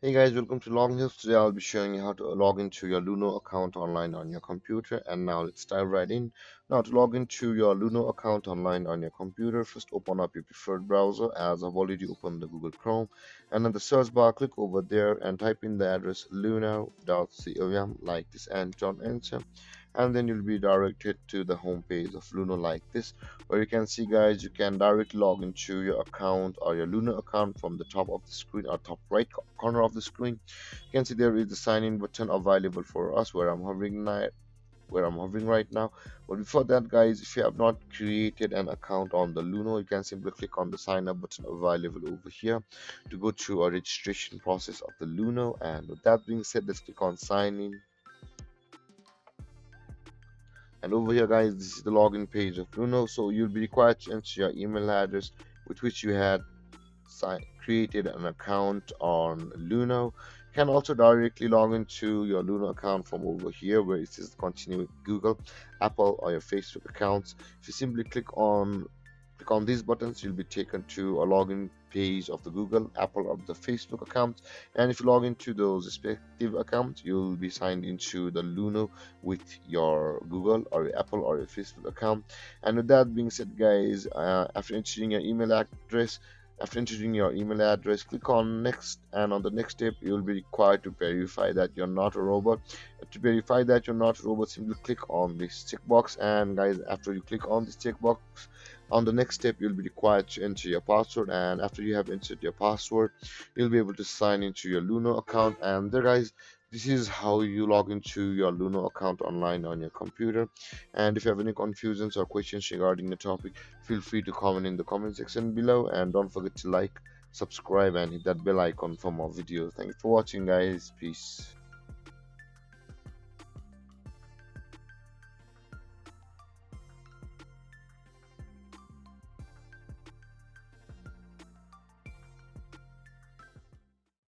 Hey guys, welcome to Login Tips. Today I'll be showing you how to log into your Luno account online on your computer. And now let's dive right in. Now to log into your Luno account online on your computer, first open up your preferred browser as I've already opened the Google Chrome. And in the search bar, click over there and type in the address luno.com like this and don't enter. And then you'll be directed to the home page of Luno like this, where you can see guys, you can directly log into your account or your Luno account from the top of the screen or top right corner of the screen. You can see there is the sign in button available for us where I'm hovering right now. But before that guys, if you have not created an account on the Luno, you can simply click on the sign up button available over here to go through a registration process of the Luno. And with that being said, let's click on sign in. And over here guys, this is the login page of Luno. So you'll be required to enter your email address with which you had created an account on Luno. You can also directly log into your Luno account from over here where it says continue with Google, Apple or your Facebook accounts. If you simply click on these buttons, you'll be taken to a login page of the Google, Apple or the Facebook account. And if you log into those respective accounts, you'll be signed into the Luno with your Google or your Apple or your Facebook account. And with that being said guys, after entering your email address, click on next, and on the next step you'll be required to verify that you're not a robot. To verify that you're not a robot, simply click on this checkbox. And guys, after you click on this checkbox, on the next step you'll be required to enter your password, and after you have entered your password, you'll be able to sign into your Luno account. And there guys, this is how you log into your Luno account online on your computer. And if you have any confusions or questions regarding the topic, feel free to comment in the comment section below, and don't forget to like, subscribe and hit that bell icon for more videos. Thank you for watching guys. Peace.